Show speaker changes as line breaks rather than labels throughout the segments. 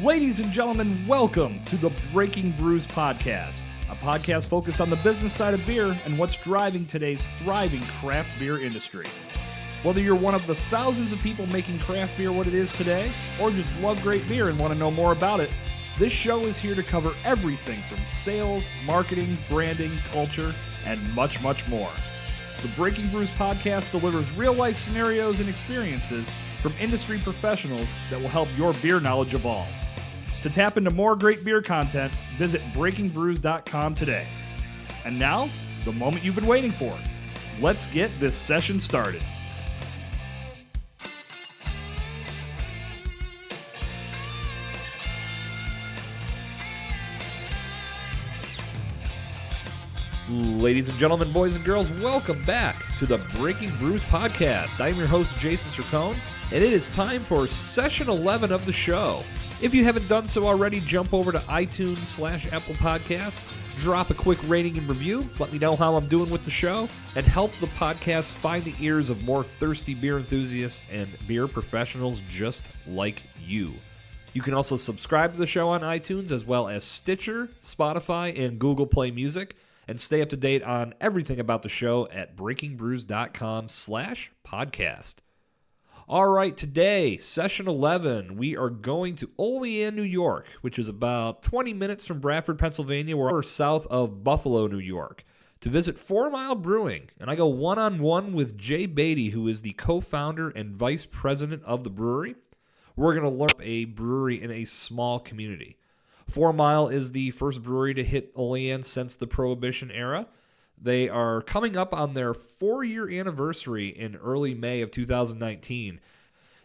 Ladies and gentlemen, welcome to the Breaking Brews Podcast, a podcast focused on the business side of beer and what's driving today's thriving craft beer industry. Whether you're one of the thousands of people making craft beer what it is today, or just love great beer and want to know more about it, this show is here to cover everything from sales, marketing, branding, culture, and much, much more. The Breaking Brews Podcast delivers real-life scenarios and experiences from industry professionals that will help your beer knowledge evolve. To tap into more great beer content, visit breakingbrews.com today. And now, the moment you've been waiting for. Let's get this session started. Ladies and gentlemen, boys and girls, welcome back to the Breaking Brews Podcast. I am your host, Jason Cercone, and it is time for session 11 of the show. If you haven't done so already, jump over to iTunes/Apple Podcasts, drop a quick rating and review, let me know how I'm doing with the show, and help the podcast find the ears of more thirsty beer enthusiasts and beer professionals just like you. You can also subscribe to the show on iTunes as well as Stitcher, Spotify, and Google Play Music, and stay up to date on everything about the show at breakingbrews.com/podcast. All right, today, session 11, we are going to Olean, New York, which is about 20 minutes from Bradford, Pennsylvania, or south of Buffalo, New York, to visit 4 Mile Brewing. And I go one-on-one with Jaye Beattie, who is the co-founder and vice president of the brewery. We're going to learn a brewery in a small community. 4 Mile is the first brewery to hit Olean since the Prohibition era. They are coming up on their 4-year anniversary in early May of 2019.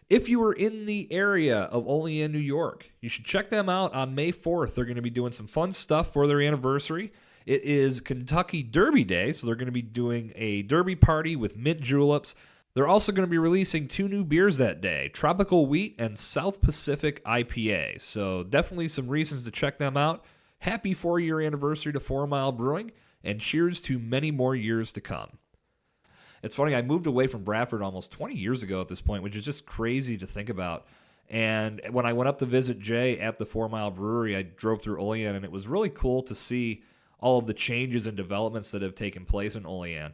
If you are in the area of Olean, New York, you should check them out on May 4th. They're going to be doing some fun stuff for their anniversary. It is Kentucky Derby Day, so they're going to be doing a derby party with mint juleps. They're also going to be releasing 2 new beers that day, Tropical Wheat and South Pacific IPA. So definitely some reasons to check them out. Happy 4-year anniversary to 4 Mile Brewing, and cheers to many more years to come. It's funny, I moved away from Bradford almost 20 years ago at this point, which is just crazy to think about. And when I went up to visit Jay at the 4 Mile Brewery, I drove through Olean, and it was really cool to see all of the changes and developments that have taken place in Olean.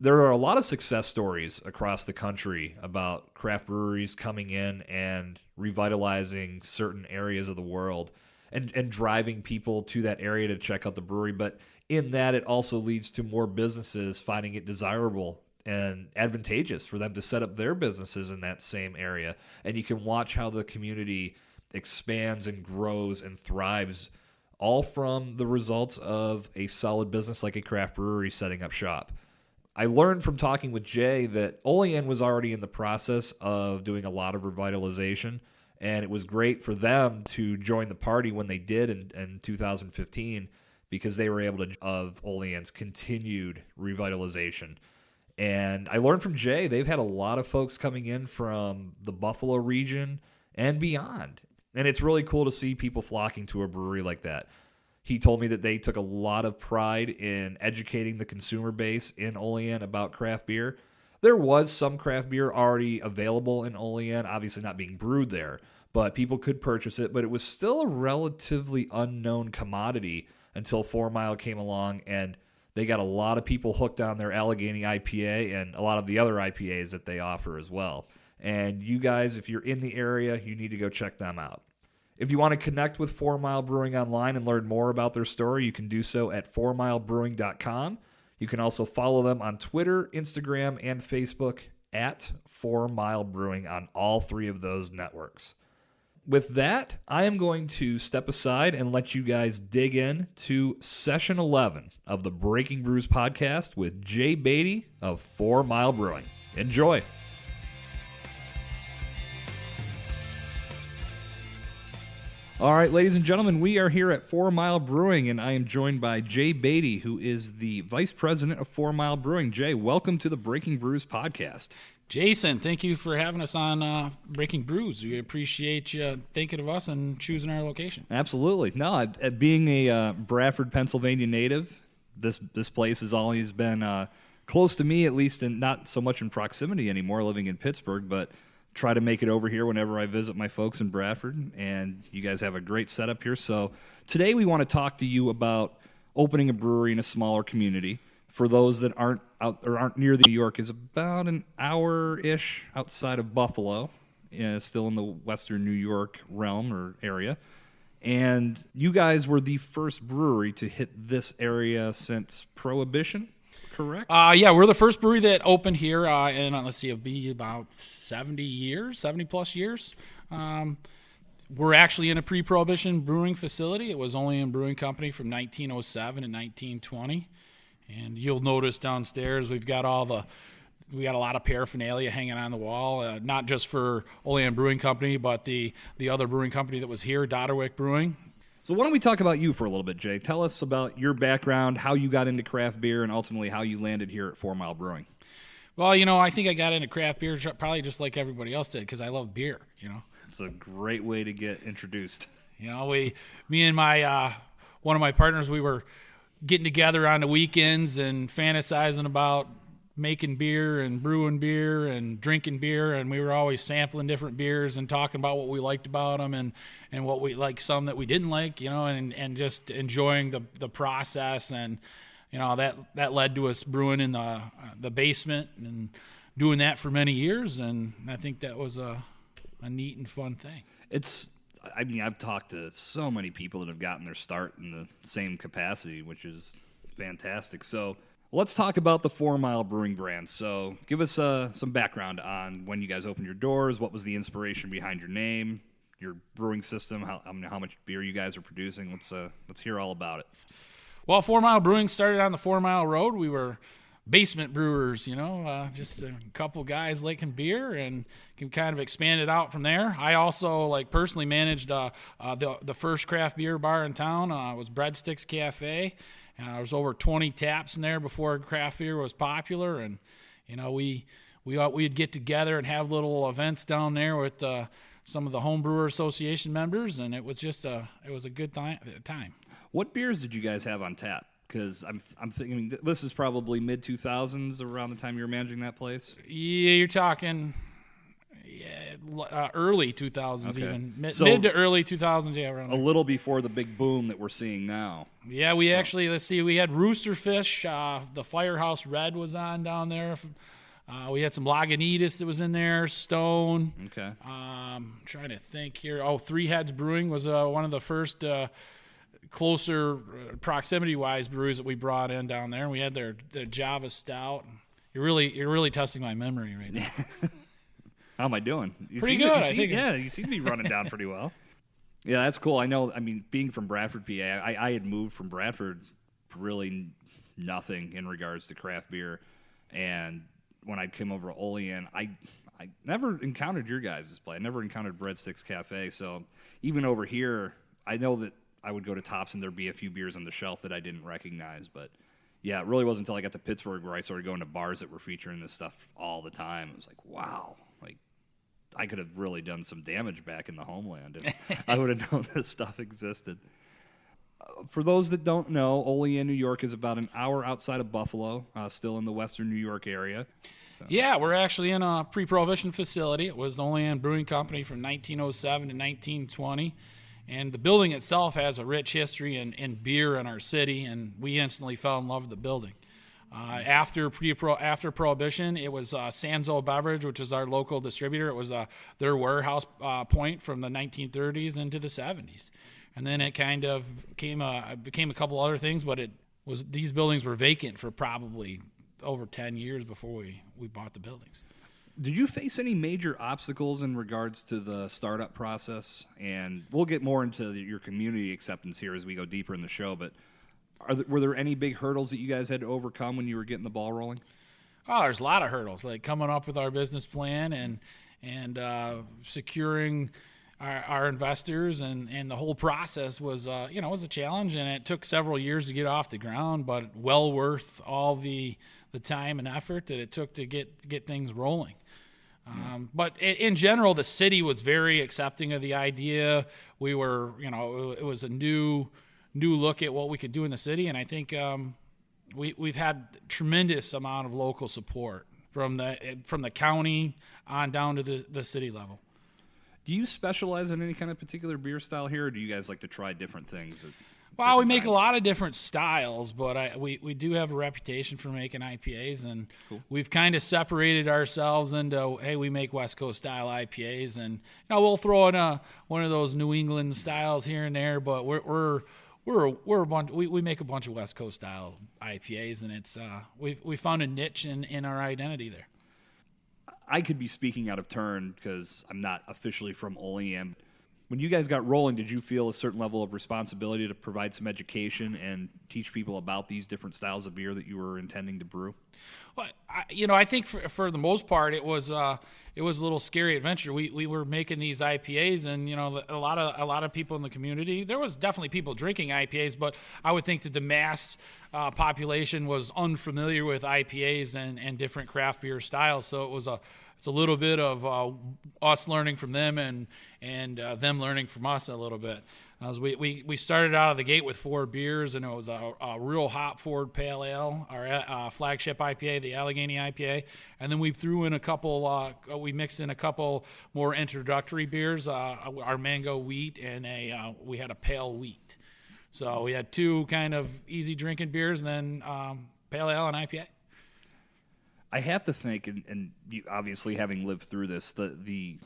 There are a lot of success stories across the country about craft breweries coming in and revitalizing certain areas of the world and driving people to that area to check out the brewery. But in that, it also leads to more businesses finding it desirable and advantageous for them to set up their businesses in that same area. And you can watch how the community expands and grows and thrives, all from the results of a solid business like a craft brewery setting up shop. I learned from talking with Jay that Olean was already in the process of doing a lot of revitalization, and it was great for them to join the party when they did in 2015, because they were able to of Olean's continued revitalization. And I learned from Jay, they've had a lot of folks coming in from the Buffalo region and beyond. And it's really cool to see people flocking to a brewery like that. He told me that they took a lot of pride in educating the consumer base in Olean about craft beer. There was some craft beer already available in Olean, obviously not being brewed there, but people could purchase it. But it was still a relatively unknown commodity until 4 Mile came along, and they got a lot of people hooked on their Allegheny IPA and a lot of the other IPAs that they offer as well. And you guys, if you're in the area, you need to go check them out. If you want to connect with 4 Mile Brewing online and learn more about their story, you can do so at 4milebrewing.com. You can also follow them on Twitter, Instagram, and Facebook at 4 Mile Brewing on all 3 of those networks. With that, I am going to step aside and let you guys dig in to session 11 of the Breaking Brews Podcast with Jaye Beattie of 4 Mile Brewing. Enjoy. All right, ladies and gentlemen, we are here at 4 Mile Brewing, and I am joined by Jaye Beattie, who is the vice president of 4 Mile Brewing. Jay, welcome to the Breaking Brews Podcast.
Jason, thank you for having us on Breaking Brews. We appreciate you thinking of us and choosing our location.
Absolutely. No, being a Bradford, Pennsylvania native, this place has always been close to me, at least, and not so much in proximity anymore, living in Pittsburgh, but try to make it over here whenever I visit my folks in Bradford, and you guys have a great setup here. So today we want to talk to you about opening a brewery in a smaller community. For those that aren't near the New York, is about an hour-ish outside of Buffalo, still in the western New York realm or area. And you guys were the first brewery to hit this area since Prohibition, correct?
Yeah, we're the first brewery that opened here, and let's see, it'll be about 70 plus years. We're actually in a pre-Prohibition brewing facility. It was Olean Brewing Company from 1907 to 1920. And you'll notice downstairs we got a lot of paraphernalia hanging on the wall, not just for Olean Brewing Company, but the other brewing company that was here, Dodderwick Brewing.
So why don't we talk about you for a little bit, Jay? Tell us about your background, how you got into craft beer, and ultimately how you landed here at 4 Mile Brewing.
Well, I think I got into craft beer probably just like everybody else did because I love beer,
It's a great way to get introduced.
Me and my one of my partners, we were getting together on the weekends and fantasizing about making beer and brewing beer and drinking beer, and we were always sampling different beers and talking about what we liked about them and what we liked, some that we didn't like, and just enjoying the process. And that led to us brewing in the basement and doing that for many years, and I think that was a neat and fun thing.
I've talked to so many people that have gotten their start in the same capacity, which is fantastic. So let's talk about the 4 Mile Brewing brand. So give us some background on when you guys opened your doors, what was the inspiration behind your name, your brewing system, how much beer you guys are producing. Let's hear all about it.
Well, 4 Mile Brewing started on the 4 Mile Road. We were basement brewers, just a couple guys liking beer, and can kind of expand it out from there. I also personally managed the first craft beer bar in town. It was Breadsticks Cafe. There was over 20 taps in there before craft beer was popular, and we'd get together and have little events down there with some of the Homebrewer Association members, and it was a good time.
What beers did you guys have on tap? Because I'm thinking this is probably mid-2000s around the time you were managing that place.
Yeah, you're talking early 2000s, okay. Even mid to early 2000s. Yeah, around there.
A little before the big boom that we're seeing now.
Yeah, we actually we had Roosterfish. The Firehouse Red was on down there. We had some Lagunitas that was in there. Stone.
Okay.
Trying to think here. Oh, Three Heads Brewing was one of the first. Closer proximity-wise brews that we brought in down there, and we had their Java Stout. You're really testing my memory right now.
How am I doing?
Pretty good.
You seem to be running down pretty well. Yeah, that's cool. I know. Being from Bradford, PA, I had moved from Bradford really nothing in regards to craft beer, and when I came over to Olean, I never encountered your guys' play. I never encountered Breadsticks Cafe. So even over here, I know that I would go to Tops and there'd be a few beers on the shelf that I didn't recognize. But yeah, it really wasn't until I got to Pittsburgh where I started going to bars that were featuring this stuff all the time. It was like, wow, I could have really done some damage back in the homeland if I would have known this stuff existed. For those that don't know, Olean, New York is about an hour outside of Buffalo, still in the western New York area. So.
Yeah, we're actually in a pre-Prohibition facility. It was the Olean Brewing Company from 1907 to 1920. And the building itself has a rich history in beer in our city, and we instantly fell in love with the building. After Prohibition, it was Sanzo Beverage, which is our local distributor. It was their warehouse point from the 1930s into the 70s. And then it kind of became a couple other things, but these buildings were vacant for probably over 10 years before we bought the buildings.
Did you face any major obstacles in regards to the startup process? And we'll get more into your community acceptance here as we go deeper in the show, but were there any big hurdles that you guys had to overcome when you were getting the ball rolling?
Oh, there's a lot of hurdles, like coming up with our business plan and securing our investors, and the whole process was was a challenge, and it took several years to get off the ground, but well worth all the time and effort that it took to get things rolling. But in general, the city was very accepting of the idea. We were, it was a new look at what we could do in the city, and I think we've had tremendous amount of local support from the county on down to the city level.
Do you specialize in any kind of particular beer style here, or do you guys like to try different things?
Well, we make a lot of different styles, but we do have a reputation for making IPAs, and we've kind of separated ourselves into, hey, we make West Coast style IPAs, and we'll throw in one of those New England styles here and there, but we're a bunch. We make a bunch of West Coast style IPAs, and it's we found a niche in our identity there.
I could be speaking out of turn because I'm not officially from Olean. When you guys got rolling, did you feel a certain level of responsibility to provide some education and teach people about these different styles of beer that you were intending to brew?
Well, I think for the most part, it was a little scary adventure. We were making these IPAs, and a lot of people in the community. There was definitely people drinking IPAs, but I would think that the mass population was unfamiliar with IPAs and different craft beer styles. So it's a little bit of us learning from them and them learning from us a little bit. As we started out of the gate with 4 beers, and it was a real hop forward pale ale, our flagship IPA, the Allegheny IPA, and then we threw in a couple. We mixed in a couple more introductory beers, our mango wheat, and we had a pale wheat. So we had 2 kind of easy drinking beers, and then pale ale and IPA.
I have to think, and you, obviously having lived through this, the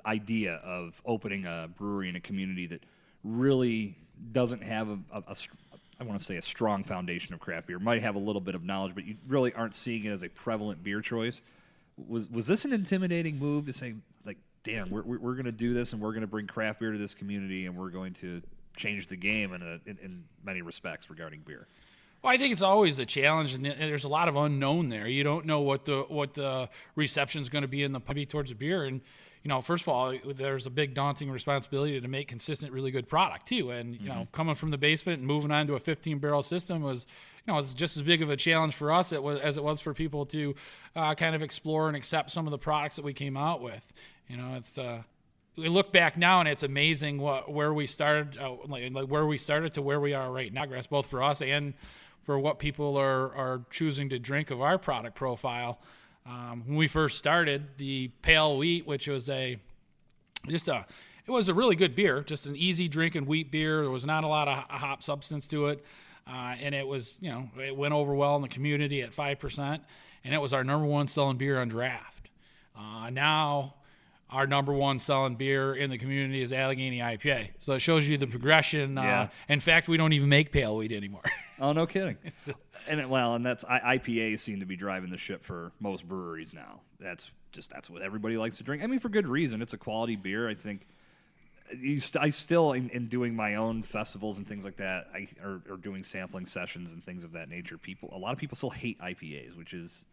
idea of opening a brewery in a community that really doesn't have I want to say a strong foundation of craft beer, might have a little bit of knowledge, but you really aren't seeing it as a prevalent beer choice. Was this an intimidating move to say, like, damn, we're going to do this and we're going to bring craft beer to this community and we're going to change the game in many respects regarding beer?
Well, I think it's always a challenge, and there's a lot of unknown there. You don't know what the reception is going to be in the public towards the beer, and first of all, there's a big daunting responsibility to make consistent, really good product too. And coming from the basement and moving on to a 15-barrel system was just as big of a challenge for us as it was for people to kind of explore and accept some of the products that we came out with. We look back now, and it's amazing where we started, where we started to where we are right now, both for us and for what people are choosing to drink of our product profile. When we first started, the pale wheat, which was it was a really good beer, just an easy drinking wheat beer. There was not a lot of hop substance to it, and it was it went over well in the community at 5%, and it was our number 1 selling beer on draft. Now our number 1 selling beer in the community is Allegheny IPA. So it shows you the progression.
Yeah.
In fact, we don't even make pale wheat anymore.
Oh, no kidding. And that's IPAs seem to be driving the ship for most breweries now. That's what everybody likes to drink. I mean, for good reason. It's a quality beer. I think I still, in doing my own festivals and things like that, or doing sampling sessions and things of that nature, a lot of people still hate IPAs, which is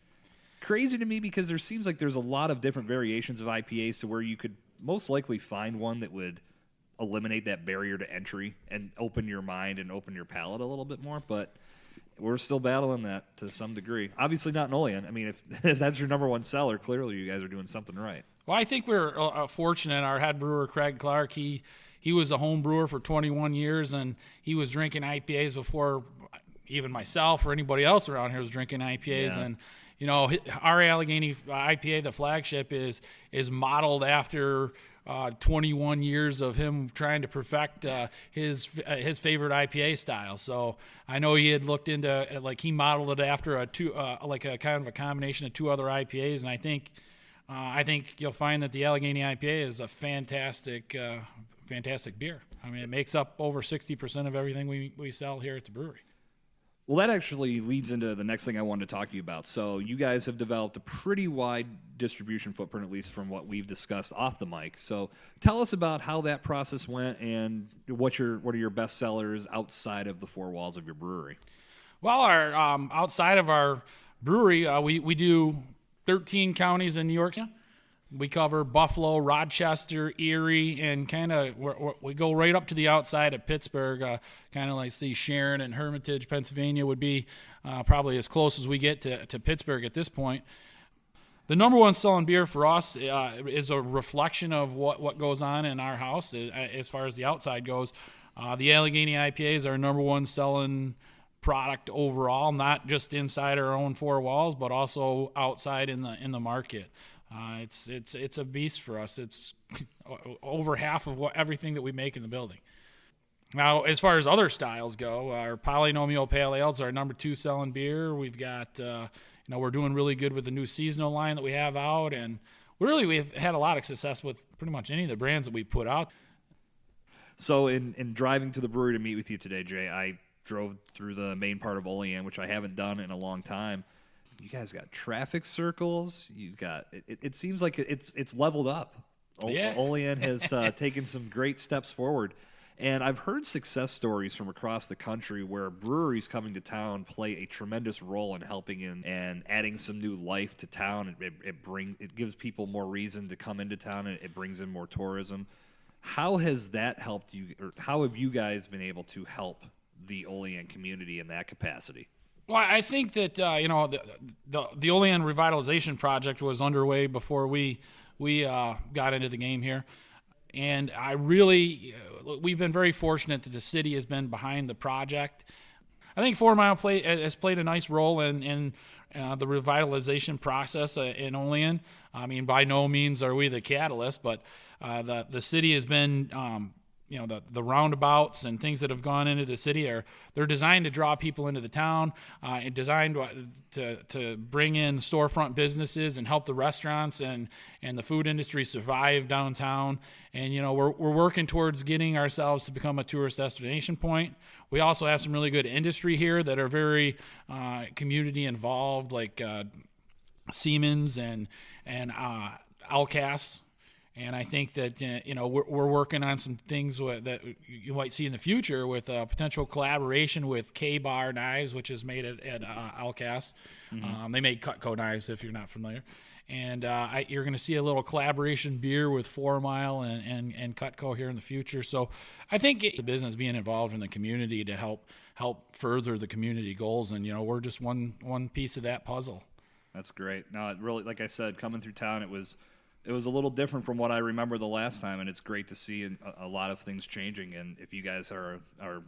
crazy to me because there seems like there's a lot of different variations of IPAs to where you could most likely find one that would eliminate that barrier to entry and open your mind and open your palate a little bit more, but we're still battling that to some degree. Obviously not in Olean. I mean, if that's your number 1 seller, clearly you guys are doing something right. Well,
I think we're fortunate. Our head brewer, Craig Clark, he was a home brewer for 21 years, and he was drinking IPAs before even myself or anybody else around here was drinking IPAs.
Yeah.
And our Allegheny IPA, the flagship, is modeled after 21 years of him trying to perfect his favorite IPA style. So I know he had looked into he modeled it after a kind of a combination of 2 other IPAs, and I think you'll find that the Allegheny IPA is a fantastic beer. I mean, it makes up over 60% of everything we sell here at the brewery.
Well, that actually leads into the next thing I wanted to talk to you about. So you guys have developed a pretty wide distribution footprint, at least from what we've discussed off the mic. So tell us about how that process went and what are your best sellers outside of the 4 walls of your brewery.
Well, our outside of our brewery, we do 13 counties in New York City. We cover Buffalo, Rochester, Erie, and kind of we go right up to the outside of Pittsburgh, kind of like Sharon and Hermitage, Pennsylvania would be probably as close as we get to Pittsburgh at this point. The number 1 selling beer for us is a reflection of what goes on in our house as far as the outside goes. The Allegheny IPA is our number 1 selling product overall, not just inside our own four walls, but also outside in the market. It's a beast for us. It's over half of everything that we make in the building. Now, as far as other styles go, our Polynomial Pale Ales are our number 2 selling beer. We've got, we're doing really good with the new seasonal line that we have out, and we've had a lot of success with pretty much any of the brands that we put out.
So in driving to the brewery to meet with you today, Jay, I drove through the main part of Olean, which I haven't done in a long time. You guys got traffic circles. You've got it seems like it's leveled up.
Yeah.
Olean has taken some great steps forward. And I've heard success stories from across the country where breweries coming to town play a tremendous role in helping in and adding some new life to town. It gives people more reason to come into town, and it brings in more tourism. How has that helped you, or how have you guys been able to help the Olean community in that capacity?
Well, I think that the Olean revitalization project was underway before we got into the game here. And we've been very fortunate that the city has been behind the project. I think 4 Mile has played a nice role in the revitalization process in Olean. I mean, by no means are we the catalyst, but the city has been, the roundabouts and things that have gone into the city they're designed to draw people into the town, and designed to bring in storefront businesses and help the restaurants and the food industry survive downtown. And we're working towards getting ourselves to become a tourist destination point. We also have some really good industry here that are very community involved, like Siemens and Alcas. And I think that we're working on some things that you might see in the future with a potential collaboration with K-Bar Knives, which is made at Alcas. Mm-hmm. They make Cutco knives, if you're not familiar. And you're going to see a little collaboration beer with 4 Mile and Cutco here in the future. So I think the business being involved in the community to help further the community goals, and we're just one piece of that puzzle.
That's great. No, it really, like I said, coming through town, it was a little different from what I remember the last time, and it's great to see a lot of things changing. And if you guys are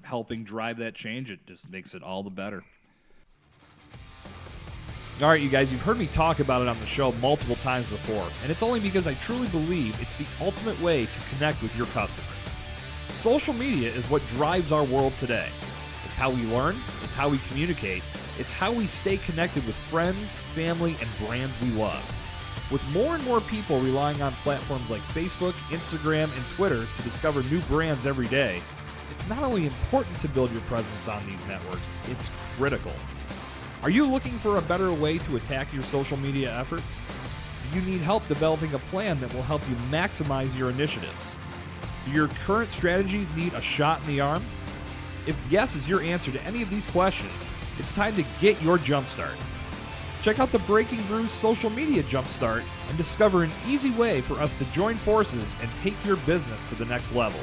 helping drive that change, it just makes it all the better. All right, you guys, you've heard me talk about it on the show multiple times before, and it's only because I truly believe it's the ultimate way to connect with your customers. Social media is what drives our world today. It's how we learn, it's how we communicate, it's how we stay connected with friends, family, and brands we love. With more and more people relying on platforms like Facebook, Instagram, and Twitter to discover new brands every day, it's not only important to build your presence on these networks, it's critical. Are you looking for a better way to attack your social media efforts? Do you need help developing a plan that will help you maximize your initiatives? Do your current strategies need a shot in the arm? If yes is your answer to any of these questions, it's time to get your jumpstart. Check out the Breaking Brews social media jumpstart and discover an easy way for us to join forces and take your business to the next level.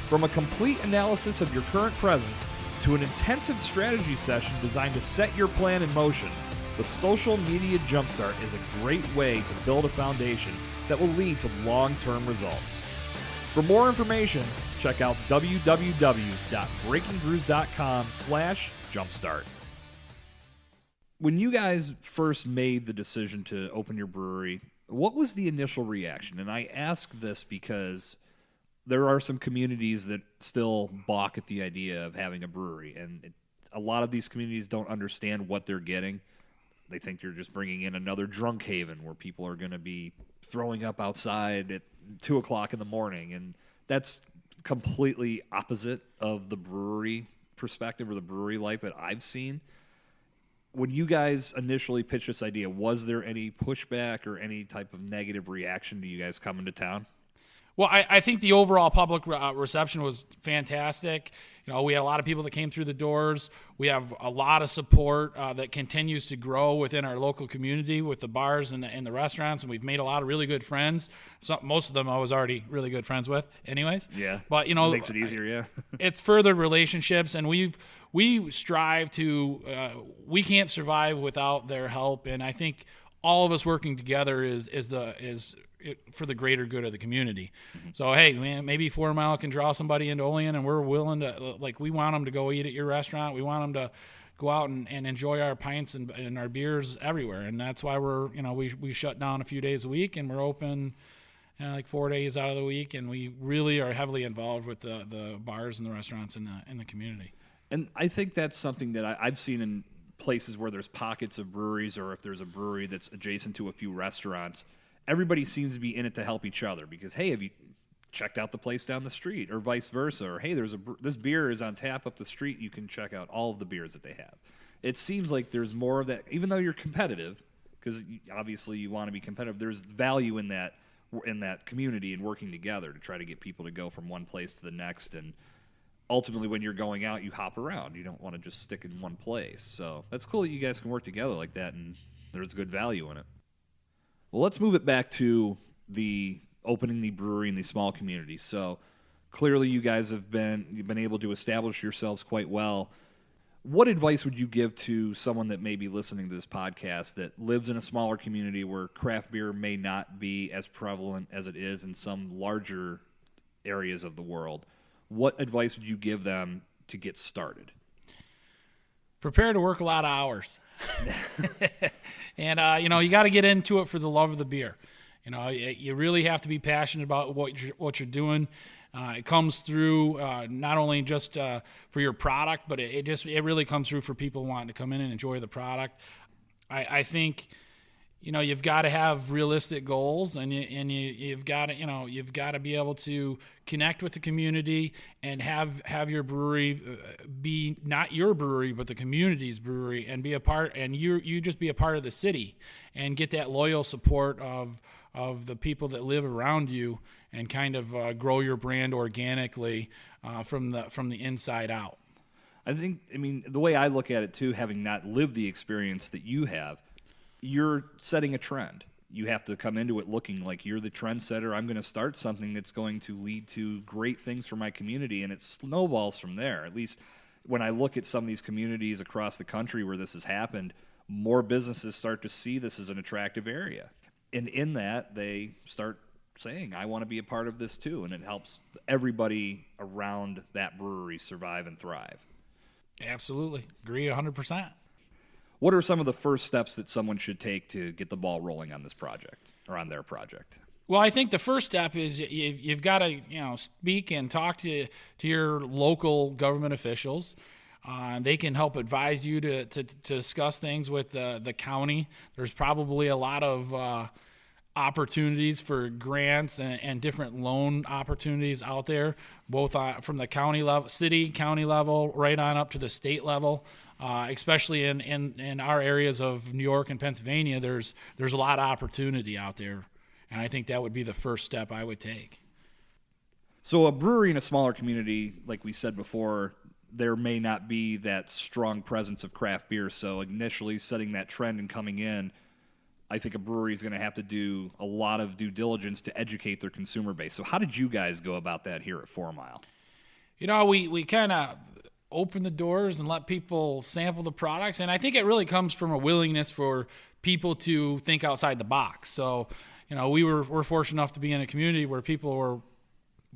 From a complete analysis of your current presence to an intensive strategy session designed to set your plan in motion, the social media jumpstart is a great way to build a foundation that will lead to long-term results. For more information, check out www.breakingbrews.com/jumpstart. When you guys first made the decision to open your brewery, what was the initial reaction? And I ask this because there are some communities that still balk at the idea of having a brewery, and a lot of these communities don't understand what they're getting. They think you're just bringing in another drunk haven where people are going to be throwing up outside at 2 o'clock in the morning, and that's completely opposite of the brewery perspective or the brewery life that I've seen. When you guys initially pitched this idea, was there any pushback or any type of negative reaction to you guys coming to town?
Well, I think the overall public reception was fantastic. We had a lot of people that came through the doors. We have a lot of support that continues to grow within our local community with the bars and the restaurants, and we've made a lot of really good friends. most of them I was already really good friends with anyways.
Yeah,
but
it makes it easier, yeah.
It's furthered relationships, and we strive to we can't survive without their help, and I think all of us working together is for the greater good of the community. So, hey, man, maybe 4 Mile can draw somebody into Olean, and we're willing to, like, we want them to go eat at your restaurant. We want them to go out and enjoy our pints and our beers everywhere. And that's why we shut down a few days a week, and we're open like 4 days out of the week. And we really are heavily involved with the bars and the restaurants in the community.
And I think that's something that I've seen in places where there's pockets of breweries, or if there's a brewery that's adjacent to a few restaurants, everybody seems to be in it to help each other because, hey, have you checked out the place down the street, or vice versa, or hey, this beer is on tap up the street, you can check out all of the beers that they have. It seems like there's more of that, even though you're competitive, because obviously you want to be competitive, there's value in that community and working together to try to get people to go from one place to the next. And ultimately, when you're going out, you hop around. You don't want to just stick in one place. So that's cool that you guys can work together like that, and there's good value in it. Well, let's move it back to the opening the brewery in the small community. So clearly you guys you've been able to establish yourselves quite well. What advice would you give to someone that may be listening to this podcast that lives in a smaller community where craft beer may not be as prevalent as it is in some larger areas of the world? What advice would you give them to get started?
Prepare to work a lot of hours. And, you got to get into it for the love of the beer. You really have to be passionate about what you're doing. It comes through not only just for your product, but it really comes through for people wanting to come in and enjoy the product. I think you've got to have realistic goals, and you've got to be able to connect with the community and have your brewery be not your brewery but the community's brewery, and be a part, and you just be a part of the city and get that loyal support of the people that live around you, and kind of grow your brand organically from the inside out.
I mean, the way I look at it too, having not lived the experience that you have, you're setting a trend. You have to come into it looking like you're the trendsetter. I'm going to start something that's going to lead to great things for my community, and it snowballs from there. At least when I look at some of these communities across the country where this has happened, more businesses start to see this as an attractive area. And in that, they start saying, I want to be a part of this too, and it helps everybody around that brewery survive and thrive.
Absolutely. Agree 100%.
What are some of the first steps that someone should take to get the ball rolling on this project, or on their project?
Well, I think the first step is you've got to speak and talk to your local government officials. They can help advise you to discuss things with the county. There's probably a lot of opportunities for grants and different loan opportunities out there, both from the county level, city, county level, right on up to the state level. Especially in our areas of New York and Pennsylvania, there's a lot of opportunity out there, and I think that would be the first step I would take.
So a brewery in a smaller community, like we said before, there may not be that strong presence of craft beer, so initially setting that trend and coming in, I think a brewery is going to have to do a lot of due diligence to educate their consumer base. So how did you guys go about that here at 4 Mile?
We kind of open the doors and let people sample the products, and I think it really comes from a willingness for people to think outside the box. So, we're fortunate enough to be in a community where people were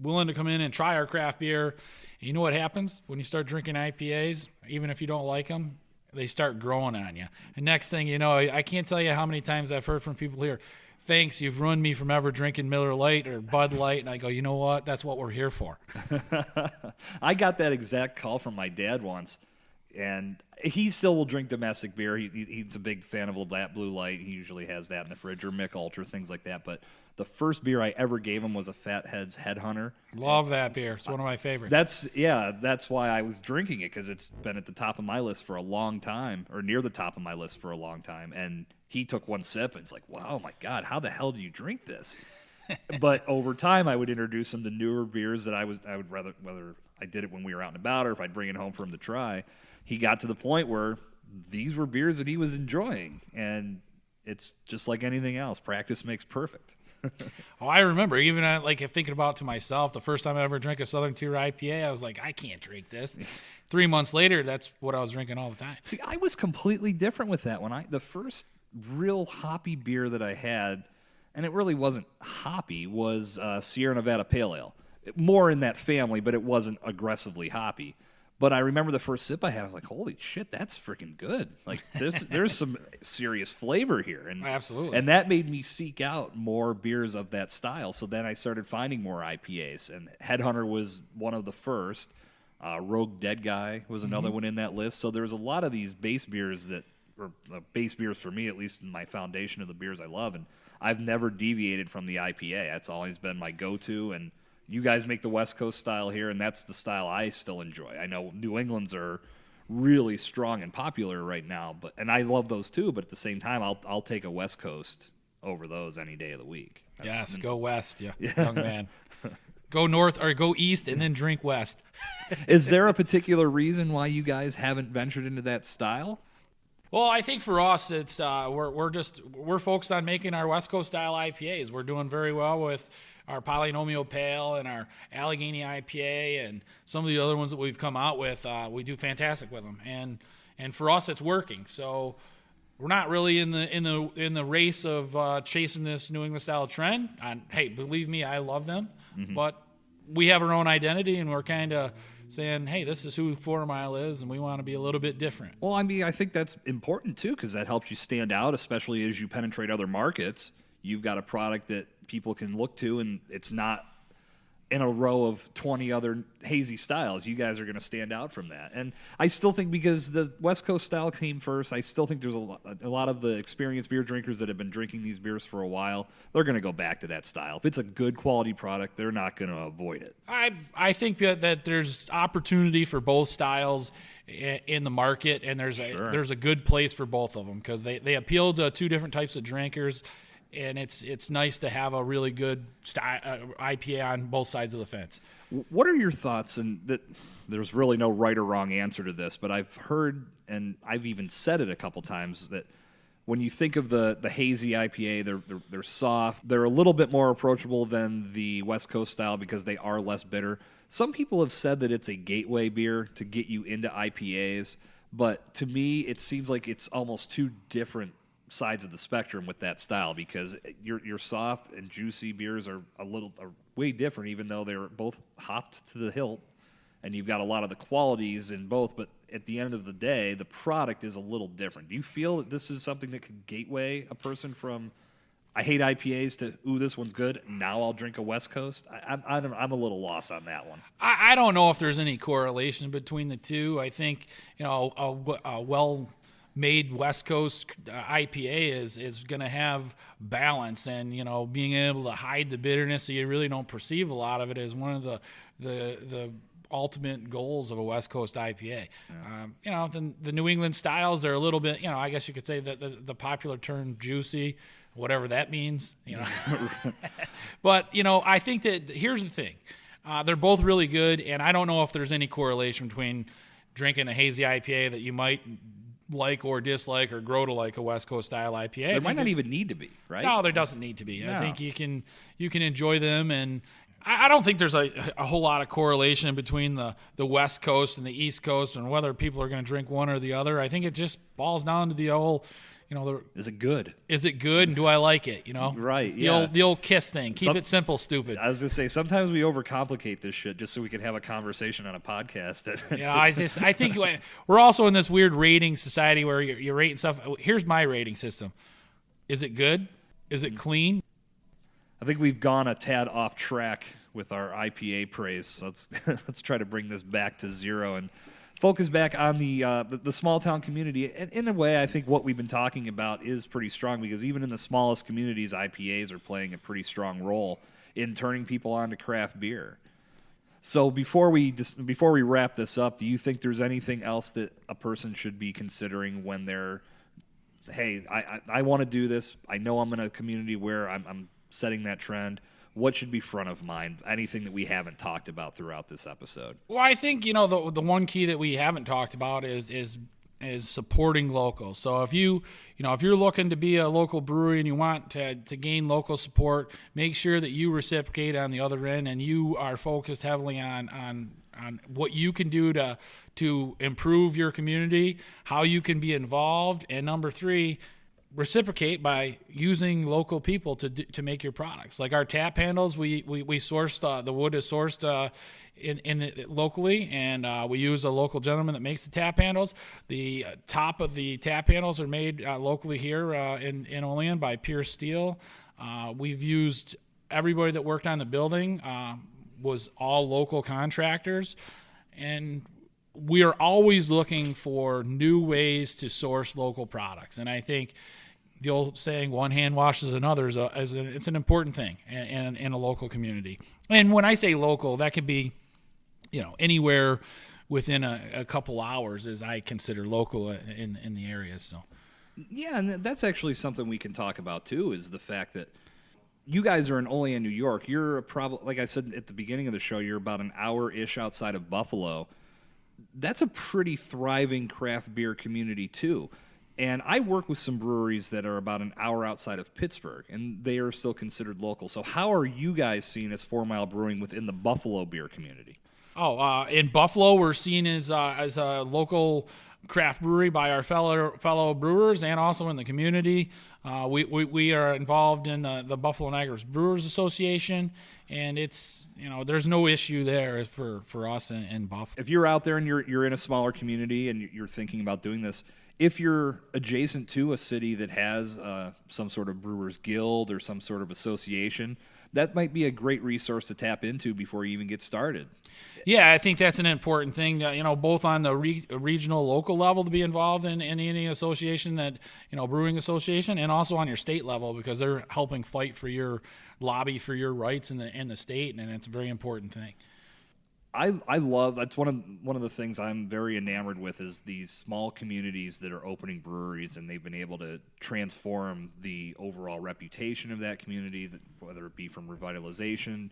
willing to come in and try our craft beer. And you know what happens when you start drinking IPAs? Even if you don't like them, they start growing on you. And next thing you know, I can't tell you how many times I've heard from people here, thanks, you've ruined me from ever drinking Miller Lite or Bud Light. And I go, you know what? That's what we're here for.
I got that exact call from my dad once, and he still will drink domestic beer. He's a big fan of Labatt Blue Light. He usually has that in the fridge, or Mick Ultra, things like that. But the first beer I ever gave him was a Fathead's Headhunter.
Love that beer. It's one of my favorites.
That's why I was drinking it, because it's been at the top of my list for a long time, or near the top of my list for a long time. And he took one sip, and it's like, wow, my God, how the hell do you drink this? But over time, I would introduce him to newer beers that I would rather, whether I did it when we were out and about or if I'd bring it home for him to try. He got to the point where these were beers that he was enjoying, and it's just like anything else. Practice makes perfect.
Oh, I remember even thinking about to myself, the first time I ever drank a Southern Tier IPA, I was like, I can't drink this. 3 months later, that's what I was drinking all the time.
See, I was completely different with that. The first real hoppy beer that I had, and it really wasn't hoppy, was Sierra Nevada Pale Ale. More in that family, but it wasn't aggressively hoppy. But I remember the first sip I had, I was like, holy shit, that's freaking good. Like, there's some serious flavor here. And
Absolutely.
And that made me seek out more beers of that style. So then I started finding more IPAs. And Headhunter was one of the first. Rogue Dead Guy was another one in that list. So there's a lot of these base beers base beers for me, at least in my foundation of the beers I love. And I've never deviated from the IPA. That's always been my go-to. And you guys make the West Coast style here, and that's the style I still enjoy. I know New England's are really strong and popular right now, and I love those too. But at the same time, I'll take a West Coast over those any day of the week.
Yes, go west, young man. Go north or go east, and then drink west.
Is there a particular reason why you guys haven't ventured into that style?
Well, I think for us, it's we're focused on making our West Coast style IPAs. We're doing very well with our Polynomial Pale and our Allegheny IPA and some of the other ones that we've come out with. We do fantastic with them, and for us, it's working. So we're not really in the race of chasing this New England style trend. Hey, believe me, I love them, but we have our own identity, and we're kind of saying, hey, this is who 4 Mile is, and we want to be a little bit different.
Well, I mean, I think that's important too, because that helps you stand out, especially as you penetrate other markets. You've got a product that people can look to, and it's not in a row of 20 other hazy styles. You guys are going to stand out from that. And I still think, because the West Coast style came first, I still think there's a lot of the experienced beer drinkers that have been drinking these beers for a while, they're going to go back to that style. If it's a good quality product, they're not going to avoid it.
I think that there's opportunity for both styles in the market, and there's a good place for both of them, because they appeal to two different types of drinkers. And it's nice to have a really good IPA on both sides of the fence.
What are your thoughts? And that there's really no right or wrong answer to this, but I've heard, and I've even said it a couple times, that when you think of the hazy IPA, they're soft. They're a little bit more approachable than the West Coast style because they are less bitter. Some people have said that it's a gateway beer to get you into IPAs, but to me, it seems like it's almost two different sides of the spectrum with that style, because your soft and juicy beers are way different, even though they're both hopped to the hilt, and you've got a lot of the qualities in both. But at the end of the day, the product is a little different. Do you feel that this is something that could gateway a person from I hate IPAs to ooh, this one's good, now I'll drink a West Coast? I'm a little lost on that one.
I don't know if there's any correlation between the two. I think a well-made West Coast IPA is going to have balance, and being able to hide the bitterness so you really don't perceive a lot of it is one of the ultimate goals of a West Coast IPA. Yeah. The New England styles are a little bit, I guess you could say that the popular term juicy, whatever that means. But I think that here's the thing: they're both really good, and I don't know if there's any correlation between drinking a hazy IPA that you might like or dislike or grow to like a West Coast style IPA.
There might not even need to be, right?
No, there doesn't need to be.
No.
I think you can enjoy them, and I don't think there's a whole lot of correlation between the West Coast and the East Coast and whether people are going to drink one or the other. I think it just boils down to the whole,
is it good?
Is it good, and do I like it?
Right.
It's the old KISS thing. Keep it simple, stupid.
I was gonna say, sometimes we overcomplicate this shit just so we can have a conversation on a podcast.
I think we're also in this weird rating society where you're rating stuff. Here's my rating system: is it good? Is it clean?
I think we've gone a tad off track with our IPA praise. So let's try to bring this back to zero and focus back on the small town community. And in a way, I think what we've been talking about is pretty strong, because even in the smallest communities, IPAs are playing a pretty strong role in turning people on to craft beer. So before we wrap this up, do you think there's anything else that a person should be considering when they're, hey, I want to do this. I know I'm in a community where I'm setting that trend. What should be front of mind? Anything that we haven't talked about throughout this episode?
Well, I think the one key that we haven't talked about is supporting local. So if you're looking to be a local brewery and you want to gain local support, make sure that you reciprocate on the other end, and you are focused heavily on what you can do to improve your community, how you can be involved, and number 3, reciprocate by using local people to make your products. Like our tap handles, we source the wood is sourced locally, and we use a local gentleman that makes the tap handles. The top of the tap handles are made locally here in Olean by Pure Steel. We've used everybody that worked on the building was all local contractors, and we are always looking for new ways to source local products. And I think the old saying, one hand washes another, it's an important thing in a local community. And when I say local, that could be, anywhere within a couple hours, as I consider local in the area. So,
yeah, and that's actually something we can talk about too. Is the fact that you guys are in Olean, New York. You're probably, like I said at the beginning of the show, you're about an hour-ish outside of Buffalo. That's a pretty thriving craft beer community too. And I work with some breweries that are about an hour outside of Pittsburgh, and they are still considered local. So how are you guys seen as 4 Mile Brewing within the Buffalo beer community?
In Buffalo, we're seen as a local craft brewery by our fellow brewers, and also in the community. We are involved in the Buffalo Niagara Brewers Association, and it's there's no issue there for us in Buffalo.
If you're out there and you're in a smaller community and you're thinking about doing this, if you're adjacent to a city that has some sort of brewers guild or some sort of association, that might be a great resource to tap into before you even get started.
Yeah, I think that's an important thing, both on the regional, local level to be involved in any association that, brewing association, and also on your state level, because they're helping fight for your lobby for your rights in the state, and it's a very important thing.
I love, that's one of the things I'm very enamored with, is these small communities that are opening breweries, and they've been able to transform the overall reputation of that community, whether it be from revitalization,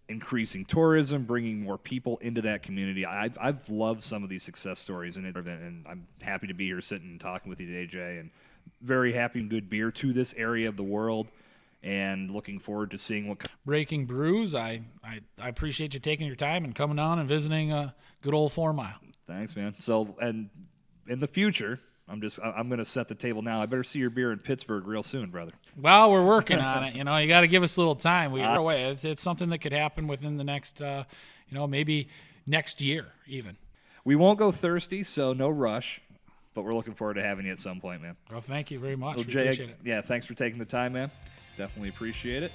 increasing tourism, bringing more people into that community. I've loved some of these success stories, and I'm happy to be here sitting and talking with you today, Jay, and very happy and good beer to this area of the world. And looking forward to seeing what
Breaking Brews. I appreciate you taking your time and coming on and visiting a good old 4 Mile.
Thanks, man. So, and in the future, I'm going to set the table now. I better see your beer in Pittsburgh real soon, brother.
Well, we're working on it. You got to give us a little time. We're away. It's something that could happen within the next, maybe next year even.
We won't go thirsty, so no rush. But we're looking forward to having you at some point, man.
Well, thank you very much.
Well, Jay, appreciate it. Yeah, thanks for taking the time, man. Definitely appreciate it.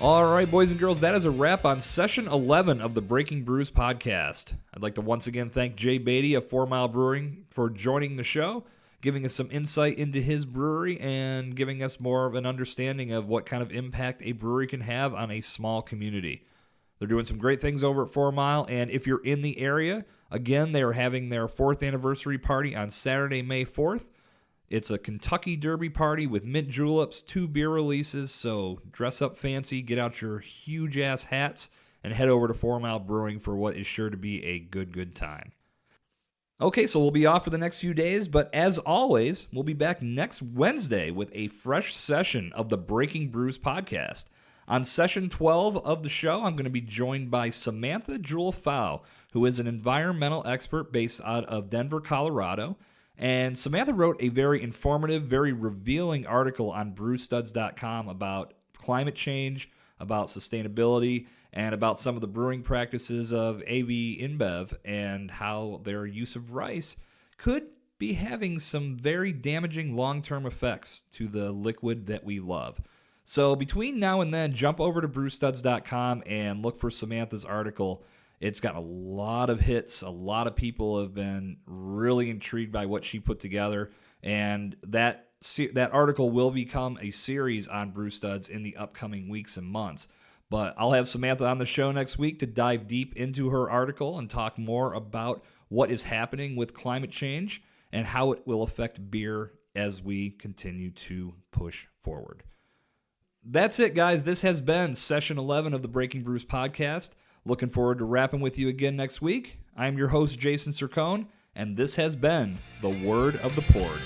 All right, boys and girls, that is a wrap on Session 11 of the Breaking Brews Podcast. I'd like to once again thank Jaye Beattie of 4 Mile Brewing for joining the show, giving us some insight into his brewery, and giving us more of an understanding of what kind of impact a brewery can have on a small community. They're doing some great things over at 4 Mile, and if you're in the area, again, they are having their 4th anniversary party on Saturday, May 4th. It's a Kentucky Derby party with mint juleps, 2 beer releases, so dress up fancy, get out your huge-ass hats, and head over to 4 Mile Brewing for what is sure to be a good time. Okay, so we'll be off for the next few days, but as always, we'll be back next Wednesday with a fresh session of the Breaking Brews Podcast. On Session 12 of the show, I'm going to be joined by Samantha Jewell-Fow, who is an environmental expert based out of Denver, Colorado. And Samantha wrote a very informative, very revealing article on brewstuds.com about climate change, about sustainability, and about some of the brewing practices of AB InBev and how their use of rice could be having some very damaging long-term effects to the liquid that we love. So between now and then, jump over to brewstuds.com and look for Samantha's article. It's got a lot of hits. A lot of people have been really intrigued by what she put together. And that article will become a series on Brew Studs in the upcoming weeks and months. But I'll have Samantha on the show next week to dive deep into her article and talk more about what is happening with climate change and how it will affect beer as we continue to push forward. That's it, guys. This has been Session 11 of the Breaking Brews Podcast. Looking forward to rapping with you again next week. I'm your host, Jason Cercone, and this has been The Word of the Poured.